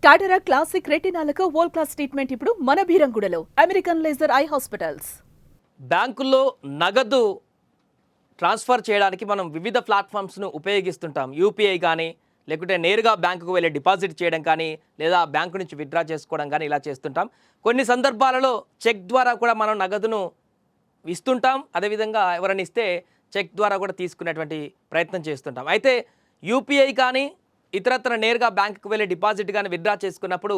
టాటరా classic రెటినాలకు world class treatment ఇప్పుడు మన భీరంగూడలో American laser eye hospitals. బ్యాంకుల్లో నగదు ట్రాన్స్ఫర్ చేయడానికి మనం వివిధ ప్లాట్ఫామ్స్ను ఉపయోగిస్తుంటాం. యూపీఐ కానీ, లేకుంటే నేరుగా బ్యాంకుకు వెళ్ళి డిపాజిట్ చేయడం కానీ, లేదా బ్యాంకు నుంచి విత్డ్రా చేసుకోవడం కానీ ఇలా చేస్తుంటాం. కొన్ని సందర్భాలలో చెక్ ద్వారా కూడా మనం నగదును ఇస్తుంటాం. అదేవిధంగా ఎవరైనా ఇస్తే చెక్ ద్వారా కూడా తీసుకునేటువంటి ప్రయత్నం చేస్తుంటాం. అయితే యూపీఐ కానీ ఇతరత్ర నేరుగా బ్యాంకుకు వెళ్ళి డిపాజిట్ కానీ విత్డ్రా చేసుకున్నప్పుడు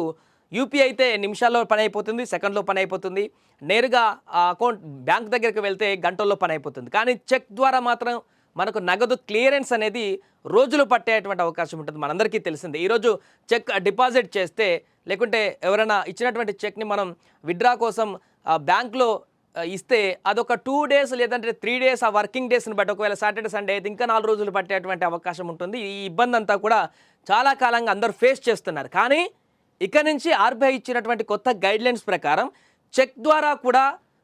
యూపీఐ అయితే నిమిషాల్లో పని అయిపోతుంది, సెకండ్లో పని అయిపోతుంది. నేరుగా ఆ అకౌంట్ బ్యాంక్ దగ్గరికి వెళ్తే గంటల్లో పని అయిపోతుంది. కానీ చెక్ ద్వారా మాత్రం మనకు నగదు క్లియరెన్స్ అనేది రోజులు పట్టేటువంటి అవకాశం ఉంటుంది. మనందరికీ తెలిసిందే. ఈరోజు చెక్ డిపాజిట్ చేస్తే, లేకుంటే ఎవరైనా ఇచ్చినటువంటి చెక్ని మనం విత్డ్రా కోసం బ్యాంక్లో ఇస్తే అదొక 2 డేస్ లేదంటే 3 డేస్ ఆ వర్కింగ్ డేస్ని బట్టి, ఒకవేళ సాటర్డే సండే అయితే ఇంకా 4 రోజులు పట్టేటువంటి అవకాశం ఉంటుంది. ఈ ఇబ్బంది అంతా కూడా చాలా కాలంగా అందరూ ఫేస్ చేస్తున్నారు. కానీ ఇక నుంచి ఆర్బీఐ ఇచ్చినటువంటి కొత్త గైడ్లైన్స్ ప్రకారం చెక్ ద్వారా కూడా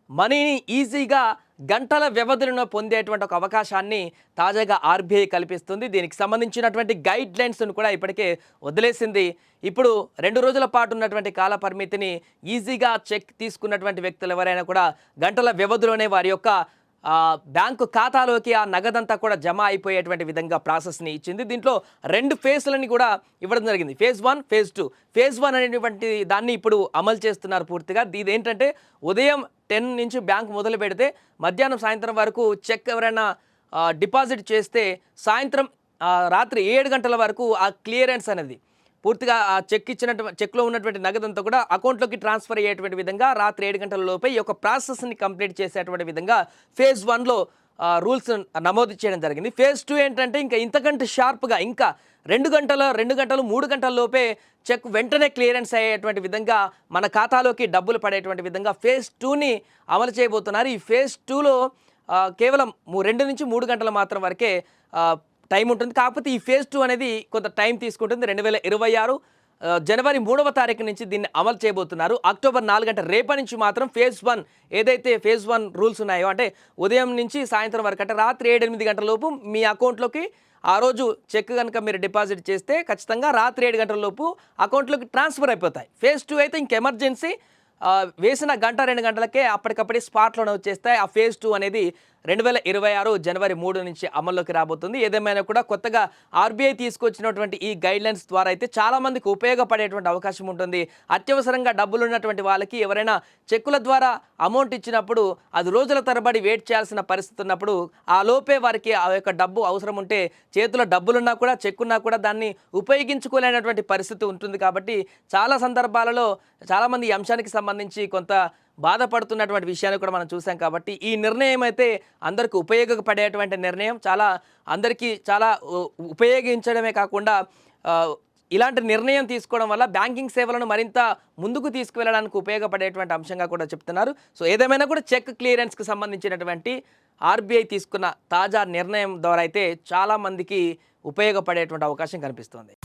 మనీని ఈజీగా గంటల వ్యవధిలో పొందేటువంటి ఒక అవకాశాన్ని తాజాగా ఆర్బీఐ కల్పిస్తుంది. దీనికి సంబంధించినటువంటి గైడ్ లైన్స్ను కూడా ఇప్పటికే వదిలేసింది. ఇప్పుడు 2 రోజుల పాటు ఉన్నటువంటి కాల పరిమితిని ఈజీగా చెక్ తీసుకున్నటువంటి వ్యక్తులు ఎవరైనా కూడా గంటల వ్యవధిలోనే వారి యొక్క బ్యాంకు ఖాతాలోకి ఆ నగదంతా కూడా జమ అయిపోయేటువంటి విధంగా ప్రాసెస్ని ఇచ్చింది. దీంట్లో 2 ఫేజ్లని కూడా ఇవ్వడం జరిగింది. Phase 1, phase 2. ఫేజ్ 1 అనేటువంటి దాన్ని ఇప్పుడు అమలు చేస్తున్నారు పూర్తిగా. ఇది ఏంటంటే ఉదయం 10 నుంచి బ్యాంకు మొదలు పెడితే మధ్యాహ్నం సాయంత్రం వరకు చెక్ ఎవరైనా డిపాజిట్ చేస్తే సాయంత్రం రాత్రి 7 గంటల వరకు ఆ క్లియరెన్స్ అనేది పూర్తిగా ఆ చెక్లో ఉన్నటువంటి నగదంతా కూడా అకౌంట్లోకి ట్రాన్స్ఫర్ అయ్యేటువంటి విధంగా రాత్రి 7 గంటల లోపే ఈ యొక్క ప్రాసెస్ని కంప్లీట్ చేసేటువంటి విధంగా ఫేజ్ 1లో రూల్స్ నమోదు చేయడం జరిగింది. ఫేజ్ 2 ఏంటంటే ఇంకా ఇంతకంటే షార్ప్గా ఇంకా 2 గంటలు 3 గంటల లోపే చెక్ వెంటనే క్లియరెన్స్ అయ్యేటువంటి విధంగా మన ఖాతాలోకి డబ్బులు పడేటువంటి విధంగా ఫేజ్ 2ని అమలు చేయబోతున్నారు. ఈ ఫేజ్ 2లో కేవలం 2 నుంచి 3 గంటల మాత్రం వరకే టైం ఉంటుంది. కాకపోతే ఈ ఫేజ్ 2 అనేది కొంత టైం తీసుకుంటుంది. 2026 జనవరి 3వ తారీఖు నుంచి దీన్ని అమలు చేయబోతున్నారు. అక్టోబర్ 4 అంటే రేపటి నుంచి మాత్రం ఫేజ్ 1 ఏదైతే ఫేజ్ 1 రూల్స్ ఉన్నాయో, అంటే ఉదయం నుంచి సాయంత్రం వరకు, అంటే రాత్రి 7-8 గంటల లోపు మీ అకౌంట్లోకి ఆ రోజు చెక్ కనుక మీరు డిపాజిట్ చేస్తే ఖచ్చితంగా రాత్రి 7 గంటల లోపు అకౌంట్లోకి ట్రాన్స్ఫర్ అయిపోతాయి. ఫేజ్ 2 అయితే ఇంక ఎమర్జెన్సీ వేసిన గంట 2 గంటలకే అప్పటికప్పుడే స్పాట్లోనే వచ్చేస్తాయి. ఆ ఫేజ్ 2 అనేది 2026 జనవరి 3 నుంచి అమల్లోకి రాబోతుంది. ఏదేమైనా కూడా కొత్తగా ఆర్బీఐ తీసుకొచ్చినటువంటి ఈ గైడ్లైన్స్ ద్వారా అయితే చాలామందికి ఉపయోగపడేటువంటి అవకాశం ఉంటుంది. అత్యవసరంగా డబ్బులు ఉన్నటువంటి వాళ్ళకి ఎవరైనా చెక్కుల ద్వారా అమౌంట్ ఇచ్చినప్పుడు అది రోజుల తరబడి వెయిట్ చేయాల్సిన పరిస్థితి ఉన్నప్పుడు ఆ లోపే వారికి ఆ యొక్క డబ్బు అవసరం ఉంటే, చేతిలో డబ్బులున్నా కూడా చెక్కున్నా కూడా దాన్ని ఉపయోగించుకోలేనటువంటి పరిస్థితి ఉంటుంది. కాబట్టి చాలా సందర్భాలలో చాలామంది ఈ అంశానికి సంబంధించి కొంత బాధపడుతున్నటువంటి విషయాన్ని కూడా మనం చూసాం. కాబట్టి ఈ నిర్ణయం అయితే అందరికీ ఉపయోగపడేటువంటి నిర్ణయం. అందరికీ చాలా ఉపయోగించడమే కాకుండా ఇలాంటి నిర్ణయం తీసుకోవడం వల్ల బ్యాంకింగ్ సేవలను మరింత ముందుకు తీసుకువెళ్ళడానికి ఉపయోగపడేటువంటి అంశంగా కూడా చెప్తున్నారు. సో ఏదేమైనా కూడా చెక్ క్లియరెన్స్కి సంబంధించినటువంటి ఆర్బీఐ తీసుకున్న తాజా నిర్ణయం ద్వారా అయితే చాలామందికి ఉపయోగపడేటువంటి అవకాశం కనిపిస్తుంది.